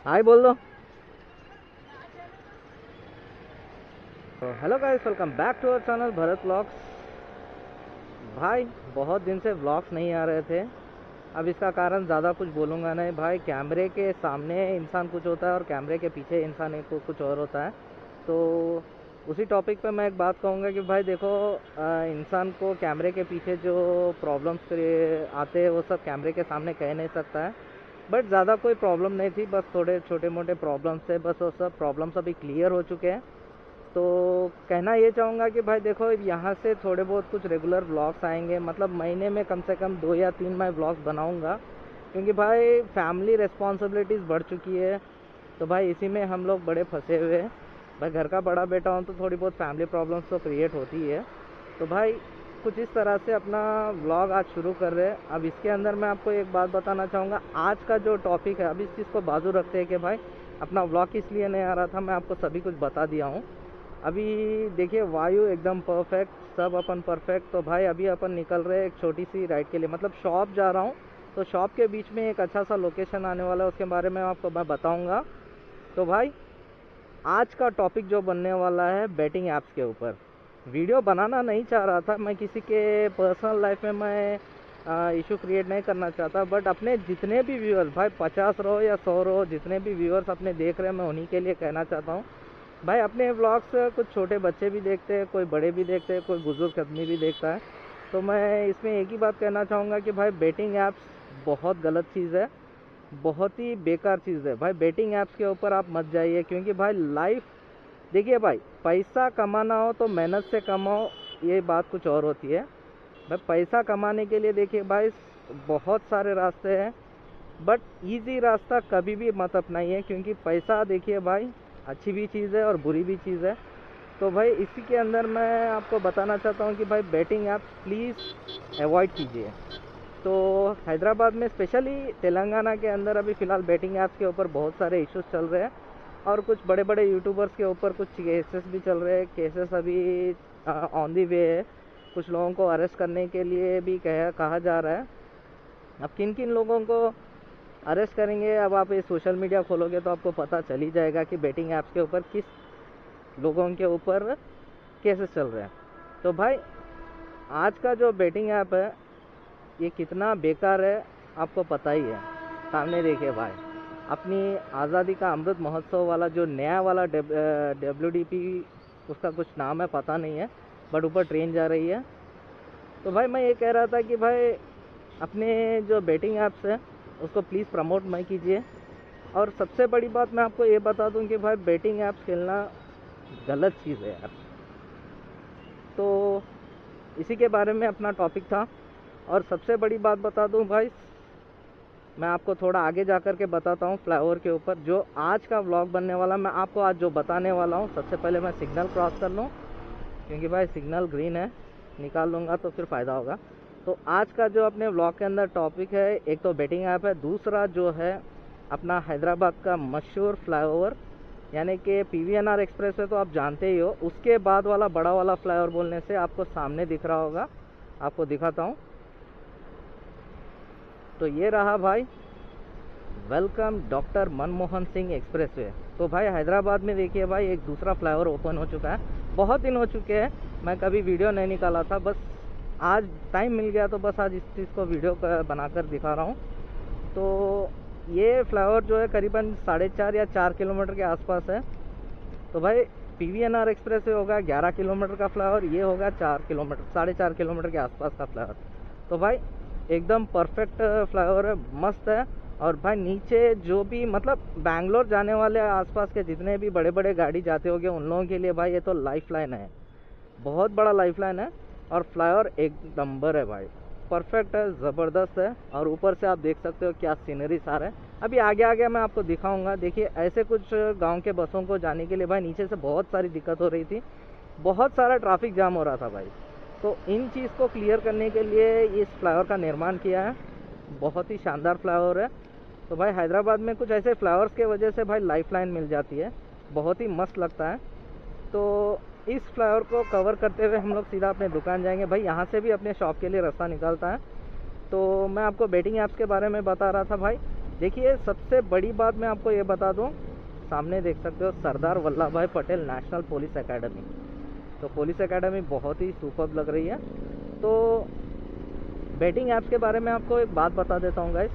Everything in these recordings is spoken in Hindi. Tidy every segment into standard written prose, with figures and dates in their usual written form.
हाय बोल दो। Hello guys, welcome back to our channel Bharat vlogs. भाई बहुत दिन से व्लॉग्स नहीं आ रहे थे। अब इसका कारण ज़्यादा कुछ बोलूँगा नहीं भाई। कैमरे के सामने इंसान कुछ होता है और कैमरे के पीछे इंसान को कुछ और होता है। तो उसी टॉपिक पे मैं एक बात कहूँगा कि भाई देखो, इंसान को कैमरे के पीछे जो प्रॉब्लम्स आते हैं वो सब कैमरे के सामने कह नहीं सकता है। बट ज़्यादा कोई प्रॉब्लम नहीं थी, बस थोड़े छोटे मोटे प्रॉब्लम्स थे, बस वो सब प्रॉब्लम्स अभी क्लियर हो चुके हैं। तो कहना ये चाहूँगा कि भाई देखो, यहाँ से थोड़े बहुत कुछ रेगुलर व्लॉग्स आएंगे, मतलब महीने में कम से कम 2 या 3 मैं व्लॉग्स बनाऊँगा, क्योंकि भाई फैमिली रिस्पॉन्सिबिलिटीज़ बढ़ चुकी है। तो भाई इसी में हम लोग बड़े फंसे हुए हैं। भाई घर का बड़ा बेटा हूँ तो थोड़ी बहुत फैमिली प्रॉब्लम्स तो क्रिएट होती है। तो भाई कुछ इस तरह से अपना व्लॉग आज शुरू कर रहे हैं। अब इसके अंदर मैं आपको एक बात बताना चाहूँगा। आज का जो टॉपिक है, अब इस चीज़ को बाजू रखते हैं कि भाई अपना व्लॉग किस लिए नहीं आ रहा था, मैं आपको सभी कुछ बता दिया हूँ। अभी देखिए, वायु एकदम परफेक्ट, सब अपन परफेक्ट। तो भाई अभी अपन निकल रहे हैं एक छोटी सी राइड के लिए, मतलब शॉप जा रहा हूँ। तो शॉप के बीच में एक अच्छा सा लोकेशन आने वाला है, उसके बारे में आपको मैं बताऊँगा। तो भाई आज का टॉपिक जो बनने वाला है बेटिंग ऐप्स के ऊपर। वीडियो बनाना नहीं चाह रहा था मैं, किसी के पर्सनल लाइफ में मैं इशू क्रिएट नहीं करना चाहता। बट अपने जितने भी व्यूअर्स, भाई 50 रहो या 100 रहो, जितने भी व्यूअर्स अपने देख रहे हैं, मैं उन्हीं के लिए कहना चाहता हूँ। भाई अपने व्लॉग्स कुछ छोटे बच्चे भी देखते हैं, कोई बड़े भी देखते हैं, कोई बुजुर्ग आदमी भी देखता है। तो मैं इसमें एक ही बात कहना चाहूँगा कि भाई बेटिंग ऐप्स बहुत गलत चीज़ है, बहुत ही बेकार चीज़ है। भाई बेटिंग ऐप्स के ऊपर आप मत जाइए, क्योंकि भाई लाइफ, देखिए भाई, पैसा कमाना हो तो मेहनत से कमाओ, ये बात कुछ और होती है। भाई पैसा कमाने के लिए देखिए भाई बहुत सारे रास्ते हैं, बट इजी रास्ता कभी भी मत अपनाइए, क्योंकि पैसा देखिए भाई अच्छी भी चीज़ है और बुरी भी चीज़ है। तो भाई इसी के अंदर मैं आपको बताना चाहता हूँ कि भाई बेटिंग ऐप्स प्लीज़ अवॉइड कीजिए। तो हैदराबाद में, स्पेशली तेलंगाना के अंदर, अभी फ़िलहाल बेटिंग ऐप्स के ऊपर बहुत सारे इश्यूज चल रहे हैं, और कुछ बड़े बड़े यूट्यूबर्स के ऊपर कुछ केसेस भी चल रहे हैं। केसेस अभी ऑन दी वे है। कुछ लोगों को अरेस्ट करने के लिए भी कहा जा रहा है। अब किन किन लोगों को अरेस्ट करेंगे, अब आप ये सोशल मीडिया खोलोगे तो आपको पता चल ही जाएगा कि बेटिंग ऐप्स के ऊपर किस लोगों के ऊपर केसेस चल रहे हैं। तो भाई आज का जो बेटिंग ऐप है ये कितना बेकार है आपको पता ही है। सामने देखिए भाई, अपनी आज़ादी का अमृत महोत्सव वाला जो नया वाला WDP, उसका कुछ नाम है पता नहीं है, बट ऊपर ट्रेन जा रही है। तो भाई मैं ये कह रहा था कि भाई अपने जो बेटिंग ऐप्स है उसको प्लीज़ प्रमोट मत कीजिए। और सबसे बड़ी बात मैं आपको ये बता दूं कि भाई बेटिंग ऐप्स खेलना गलत चीज़ है यार। तो इसी के बारे में अपना टॉपिक था। और सबसे बड़ी बात बता दूं भाई, मैं आपको थोड़ा आगे जा कर के बताता हूँ फ्लाईओवर के ऊपर जो आज का व्लॉग बनने वाला। मैं आपको आज जो बताने वाला हूँ, सबसे पहले मैं सिग्नल क्रॉस कर लूँ, क्योंकि भाई सिग्नल ग्रीन है, निकाल लूँगा तो फिर फ़ायदा होगा। तो आज का जो अपने व्लॉग के अंदर टॉपिक है, एक तो बेटिंग ऐप है, दूसरा जो है अपना हैदराबाद का मशहूर फ्लाईओवर, यानी कि PVNR एक्सप्रेस है, तो आप जानते ही हो। उसके बाद वाला बड़ा वाला फ्लाईओवर बोलने से आपको सामने दिख रहा होगा, आपको दिखाता हूँ। तो ये रहा भाई, welcome doctor Manmohan Singh expressway. तो भाई हैदराबाद में देखिए भाई एक दूसरा फ्लाईओवर ओपन हो चुका है। बहुत दिन हो चुके हैं, मैं कभी वीडियो नहीं निकाला था, बस आज टाइम मिल गया तो बस आज इस चीज़ को वीडियो बनाकर दिखा रहा हूँ। तो ये फ्लाईओवर जो है करीबन 4.5 या 4 किलोमीटर के आसपास है। तो भाई PVNR एक्सप्रेसवे होगा 11 किलोमीटर का फ्लाईओवर, ये होगा 4 किलोमीटर, 4.5 किलोमीटर के आसपास का फ्लाईओवर। तो भाई एकदम परफेक्ट फ्लाईओवर है, मस्त है। और भाई नीचे जो भी, मतलब बैंगलोर जाने वाले आसपास के जितने भी बड़े बड़े गाड़ी जाते होंगे उन लोगों के लिए भाई ये तो लाइफ लाइन है, बहुत बड़ा लाइफ लाइन है। और फ्लाईओवर एक नंबर है भाई, परफेक्ट है, ज़बरदस्त है। और ऊपर से आप देख सकते हो क्या सीनरी सारा है। अभी आगे आगे मैं आपको दिखाऊंगा। देखिए ऐसे कुछ गांव के बसों को जाने के लिए भाई नीचे से बहुत सारी दिक्कत हो रही थी, बहुत सारा ट्रैफिक जाम हो रहा था भाई। तो इन चीज़ को क्लियर करने के लिए इस फ्लाईओवर का निर्माण किया है, बहुत ही शानदार फ्लाईओवर है। तो भाई हैदराबाद में कुछ ऐसे फ्लावर्स के वजह से भाई लाइफ लाइन मिल जाती है, बहुत ही मस्त लगता है। तो इस फ्लाईओवर को कवर करते हुए हम लोग सीधा अपने दुकान जाएंगे। भाई यहाँ से भी अपने शॉप के लिए रास्ता निकलता है। तो मैं आपको बेटिंग ऐप्स के बारे में बता रहा था भाई। देखिए सबसे बड़ी बात मैं आपको ये बता दूं, सामने देख सकते हो सरदार वल्लभ भाई पटेल नेशनल पुलिस एकेडमी। तो पुलिस एकेडमी बहुत ही सुपर्ब लग रही है। तो बेटिंग ऐप्स के बारे में आपको एक बात बता देता हूँ गाइस।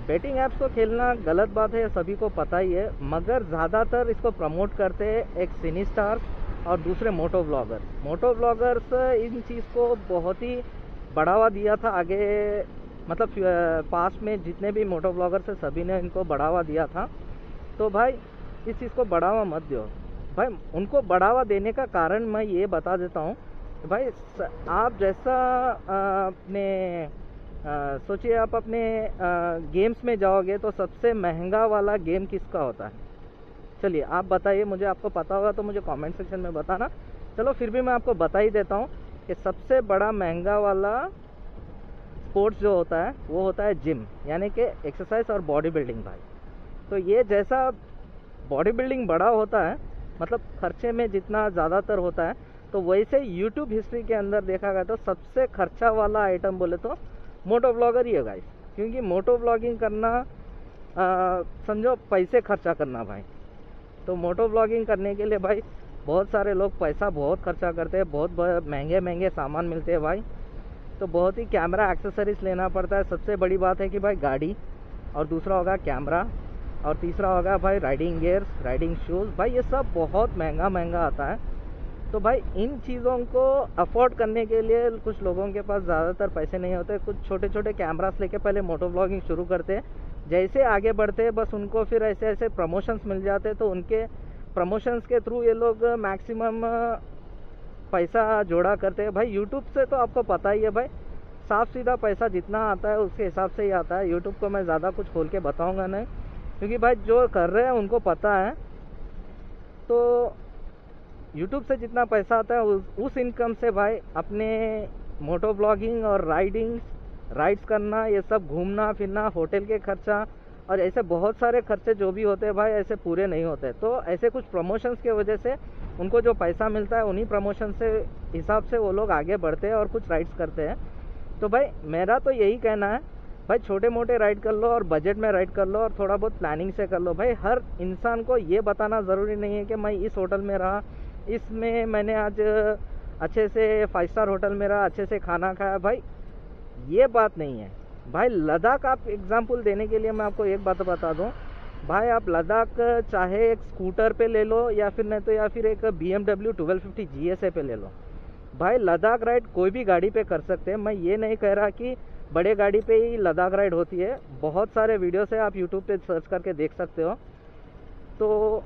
बेटिंग ऐप्स को खेलना गलत बात है, ये सभी को पता ही है, मगर ज़्यादातर इसको प्रमोट करते हैं एक सिनी स्टार्स और दूसरे मोटो ब्लॉगर्स। मोटो ब्लॉगर्स इन चीज़ को बहुत ही बढ़ावा दिया था आगे, मतलब पास्ट में जितने भी मोटो ब्लॉगर्स हैं सभी ने इनको बढ़ावा दिया था। तो भाई इस चीज़ को बढ़ावा मत दो भाई। उनको बढ़ावा देने का कारण मैं ये बता देता हूँ भाई, आप जैसा अपने सोचिए, आप अपने गेम्स में जाओगे तो सबसे महंगा वाला गेम किसका होता है? चलिए आप बताइए, मुझे, आपको पता होगा तो मुझे कमेंट सेक्शन में बताना। चलो फिर भी मैं आपको बता ही देता हूँ कि सबसे बड़ा महंगा वाला स्पोर्ट्स जो होता है वो होता है जिम, यानी कि एक्सरसाइज और बॉडी बिल्डिंग भाई। तो ये जैसा बॉडी बिल्डिंग बड़ा होता है, मतलब खर्चे में जितना ज़्यादातर होता है, तो वैसे यूट्यूब हिस्ट्री के अंदर देखा गया तो सबसे खर्चा वाला आइटम बोले तो मोटो ब्लॉगर ही है गाइस। क्योंकि मोटो ब्लॉगिंग करना समझो पैसे खर्चा करना भाई। तो मोटो ब्लॉगिंग करने के लिए भाई बहुत सारे लोग पैसा बहुत खर्चा करते हैं, बहुत महंगे महंगे सामान मिलते हैं भाई। तो बहुत ही कैमरा एक्सेसरीज लेना पड़ता है। सबसे बड़ी बात है कि भाई गाड़ी, और दूसरा होगा कैमरा, और तीसरा होगा भाई राइडिंग गियर्स, राइडिंग शूज़। भाई ये सब बहुत महंगा महंगा आता है। तो भाई इन चीज़ों को अफोर्ड करने के लिए कुछ लोगों के पास ज़्यादातर पैसे नहीं होते। कुछ छोटे छोटे कैमरास लेके पहले मोटो ब्लॉगिंग शुरू करते हैं, जैसे आगे बढ़ते हैं बस उनको फिर ऐसे ऐसे प्रमोशंस मिल जाते हैं। तो उनके प्रमोशंस के थ्रू ये लोग मैक्सिमम पैसा जोड़ा करते हैं भाई। यूट्यूब से तो आपको पता ही है भाई, साफ सीधा पैसा जितना आता है उसके हिसाब से ही आता है। यूट्यूब को मैं ज़्यादा कुछ खोल के बताऊँगा नहीं, क्योंकि भाई जो कर रहे हैं उनको पता है। तो यूट्यूब से जितना पैसा आता है उस इनकम से भाई अपने मोटो ब्लॉगिंग और राइड्स करना, ये सब घूमना फिरना, होटल के खर्चा और ऐसे बहुत सारे खर्चे जो भी होते हैं भाई ऐसे पूरे नहीं होते। तो ऐसे कुछ प्रमोशंस के वजह से उनको जो पैसा मिलता है उन्हीं प्रमोशन से हिसाब से वो लोग आगे बढ़ते हैं और कुछ राइड्स करते हैं। तो भाई मेरा तो यही कहना है भाई, छोटे मोटे राइड कर लो और बजट में राइड कर लो और थोड़ा बहुत प्लानिंग से कर लो भाई। हर इंसान को ये बताना ज़रूरी नहीं है कि मैं इस होटल में रहा, इसमें मैंने आज अच्छे से 5 स्टार होटल में रहा, अच्छे से खाना खाया। भाई ये बात नहीं है भाई। लद्दाख आप एग्जांपल देने के लिए मैं आपको एक बात बता दूं भाई, आप लद्दाख चाहे एक स्कूटर पे ले लो या फिर नहीं तो या फिर एक BMW 1250 GSA पे ले लो भाई। लद्दाख राइड कोई भी गाड़ी पे कर सकते हैं। मैं ये नहीं कह रहा कि बड़े गाड़ी पे ही लद्दाख राइड होती है। बहुत सारे वीडियोस है, आप यूट्यूब पे सर्च करके देख सकते हो। तो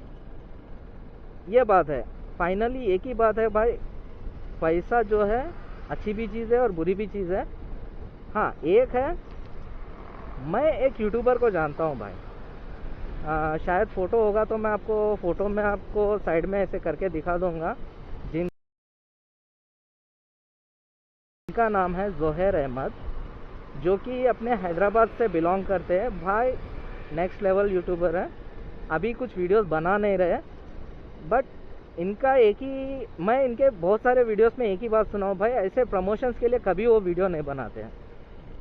ये बात है, फाइनली एक ही बात है भाई, पैसा जो है अच्छी भी चीज़ है और बुरी भी चीज़ है। हाँ एक है, मैं एक यूट्यूबर को जानता हूँ भाई, शायद फ़ोटो होगा तो मैं आपको फ़ोटो में आपको साइड में ऐसे करके दिखा दूँगा, जिनका नाम है ज़ोहैर अहमद, जो कि अपने हैदराबाद से बिलोंग करते हैं भाई। नेक्स्ट लेवल यूट्यूबर है। अभी कुछ वीडियोस बना नहीं रहे, बट इनका एक ही, मैं इनके बहुत सारे वीडियोस में एक ही बात सुना हूँ भाई, ऐसे प्रमोशंस के लिए कभी वो वीडियो नहीं बनाते हैं।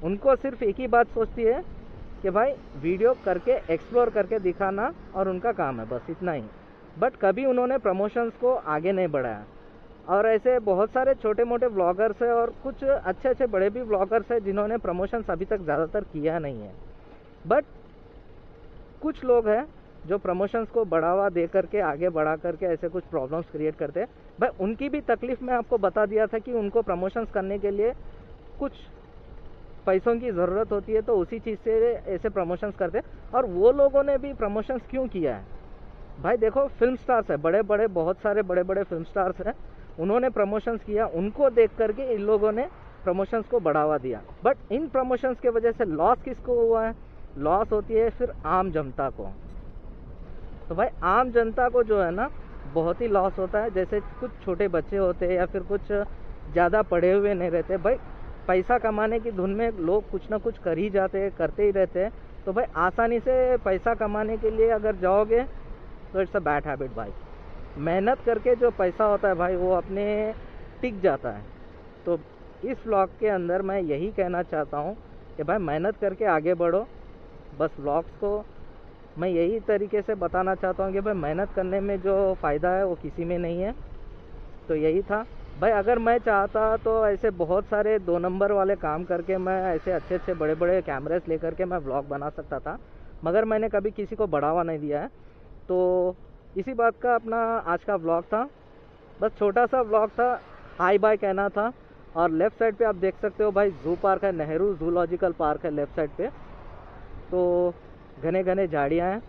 उनको सिर्फ एक ही बात सोचती है कि भाई वीडियो करके एक्सप्लोर करके दिखाना, और उनका काम है बस इतना ही। बट कभी उन्होंने प्रमोशंस को आगे नहीं बढ़ाया। और ऐसे बहुत सारे छोटे मोटे ब्लॉगर्स हैं और कुछ अच्छे अच्छे बड़े भी ब्लॉगर्स हैं जिन्होंने प्रमोशंस अभी तक ज़्यादातर किया नहीं है। बट कुछ लोग हैं जो प्रमोशंस को बढ़ावा दे करके आगे बढ़ा करके ऐसे कुछ प्रॉब्लम्स क्रिएट करते हैं भाई। उनकी भी तकलीफ़ मैं आपको बता दिया था कि उनको प्रमोशंस करने के लिए कुछ पैसों की ज़रूरत होती है, तो उसी चीज़ से ऐसे प्रमोशंस करते हैं। और वो लोगों ने भी प्रमोशंस क्यों किया है भाई? देखो फिल्म स्टार्स है, बड़े बड़े, बहुत सारे बड़े बड़े फिल्म स्टार्स हैं, उन्होंने प्रमोशंस किया, उनको देख करके इन लोगों ने प्रमोशंस को बढ़ावा दिया। बट इन प्रमोशंस के वजह से लॉस किसको हुआ है? लॉस होती है फिर आम जनता को। तो भाई आम जनता को जो है ना बहुत ही लॉस होता है। जैसे कुछ छोटे बच्चे होते हैं या फिर कुछ ज़्यादा पढ़े हुए नहीं रहते भाई, पैसा कमाने की धुन में लोग कुछ ना कुछ कर ही जाते हैं, करते ही रहते हैं। तो भाई आसानी से पैसा कमाने के लिए अगर जाओगे तो इट्स अ बैड हैबिट भाई। मेहनत करके जो पैसा होता है भाई वो अपने टिक जाता है। तो इस व्लॉग के अंदर मैं यही कहना चाहता हूँ कि भाई मेहनत करके आगे बढ़ो, बस व्लॉग्स को मैं यही तरीके से बताना चाहता हूँ कि भाई मेहनत करने में जो फ़ायदा है वो किसी में नहीं है। तो यही था भाई। अगर मैं चाहता तो ऐसे बहुत सारे 2 नंबर वाले काम करके मैं ऐसे अच्छे अच्छे बड़े बड़े कैमरेस लेकर के मैं व्लॉग बना सकता था, मगर मैंने कभी किसी को बढ़ावा नहीं दिया है। तो इसी बात का अपना आज का व्लॉग था। बस छोटा सा व्लॉग था, हाई बाय कहना था। और लेफ़्ट साइड पे आप देख सकते हो भाई ज़ू पार्क है, नेहरू जूलॉजिकल पार्क है लेफ़्ट साइड पे। तो घने घने झाड़ियाँ हैं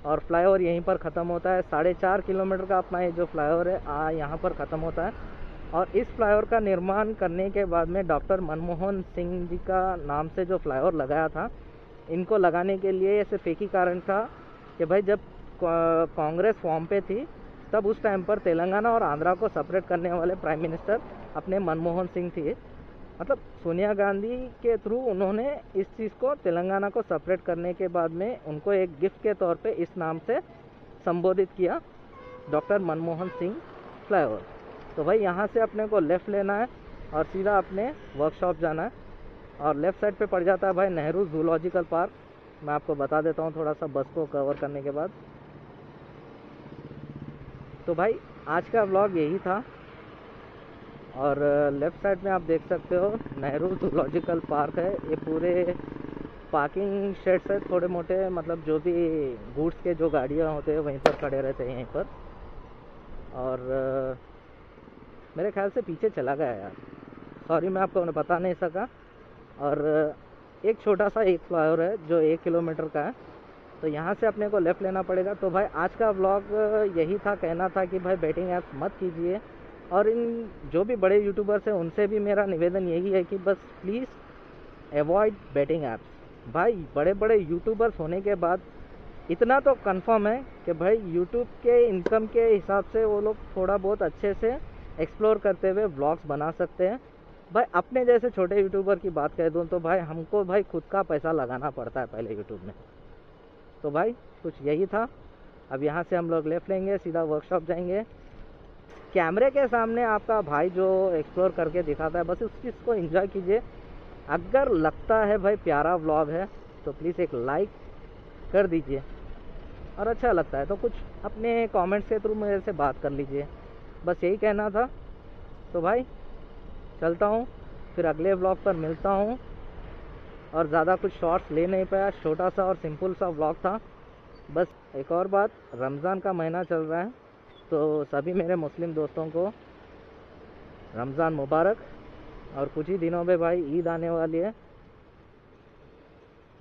और फ्लाईओवर यहीं पर ख़त्म होता है। 4.5 किलोमीटर का अपना ये जो फ्लाईओवर है यहाँ पर ख़त्म होता है। और इस फ्लाईओवर का निर्माण करने के बाद में डॉक्टर मनमोहन सिंह जी का नाम से जो फ्लाईओवर लगाया था, इनको लगाने के लिए सिर्फ एक ही कारण था कि भाई जब कांग्रेस फॉर्म पे थी तब उस टाइम पर तेलंगाना और आंध्रा को सेपरेट करने वाले प्राइम मिनिस्टर अपने मनमोहन सिंह थे। मतलब सोनिया गांधी के थ्रू उन्होंने इस चीज़ को तेलंगाना को सेपरेट करने के बाद में उनको एक गिफ्ट के तौर पे इस नाम से संबोधित किया, डॉक्टर मनमोहन सिंह फ्लाईओवर। तो भाई यहाँ से अपने को लेफ़्ट लेना है और सीधा अपने वर्कशॉप जाना है। और लेफ़्ट साइड पे पड़ जाता है भाई नेहरू जूलॉजिकल पार्क। मैं आपको बता देता हूँ थोड़ा सा बस को कवर करने के बाद। तो भाई आज का व्लॉग यही था। और लेफ़्ट साइड में आप देख सकते हो नेहरू जूलॉजिकल पार्क है। ये पूरे पार्किंग शेड्स है थोड़े मोटे, मतलब जो भी गुड्स के जो गाड़ियाँ होते हैं वहीं पर खड़े रहते हैं यहीं पर। और मेरे ख्याल से पीछे चला गया यार, सॉरी मैं आपको बता नहीं सका। और एक छोटा सा एक फ्लाईओवर है जो 1 किलोमीटर का है, तो यहाँ से अपने को लेफ़्ट लेना पड़ेगा। तो भाई आज का व्लॉग यही था, कहना था कि भाई बेटिंग ऐप्स मत कीजिए। और इन जो भी बड़े यूट्यूबर्स हैं उनसे भी मेरा निवेदन यही है कि बस प्लीज़ अवॉइड बेटिंग ऐप्स। भाई बड़े बड़े यूट्यूबर्स होने के बाद इतना तो कंफर्म है कि भाई यूट्यूब के इनकम के हिसाब से वो लोग थोड़ा बहुत अच्छे से एक्सप्लोर करते हुए व्लॉग्स बना सकते हैं। भाई अपने जैसे छोटे यूट्यूबर की बात कह दूँ तो भाई हमको भाई खुद का पैसा लगाना पड़ता है पहले यूट्यूब में। तो भाई कुछ यही था। अब यहाँ से हम लोग लेफ़्ट लेंगे, सीधा वर्कशॉप जाएंगे। कैमरे के सामने आपका भाई जो एक्सप्लोर करके दिखाता है, बस उस चीज़ को एंजॉय कीजिए। अगर लगता है भाई प्यारा व्लॉग है तो प्लीज़ एक लाइक कर दीजिए, और अच्छा लगता है तो कुछ अपने कमेंट्स के थ्रू मेरे से बात कर लीजिए। बस यही कहना था। तो भाई चलता हूँ, फिर अगले व्लॉग पर मिलता हूँ। और ज़्यादा कुछ शॉर्ट्स ले नहीं पाया, छोटा सा और सिंपल सा व्लॉग था। बस एक और बात, रमज़ान का महीना चल रहा है तो सभी मेरे मुस्लिम दोस्तों को रमज़ान मुबारक। और कुछ ही दिनों में भाई ईद आने वाली है,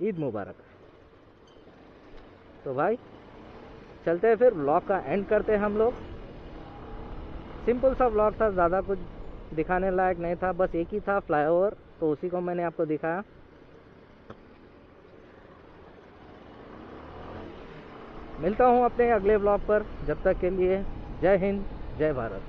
ईद मुबारक। तो भाई चलते हैं, फिर व्लॉग का एंड करते हैं हम लोग। सिंपल सा व्लॉग था, ज़्यादा कुछ दिखाने लायक नहीं था, बस एक ही था फ्लाईओवर, तो उसी को मैंने आपको दिखाया। मिलता हूँ अपने अगले व्लॉग पर, जब तक के लिए जय हिंद जय भारत।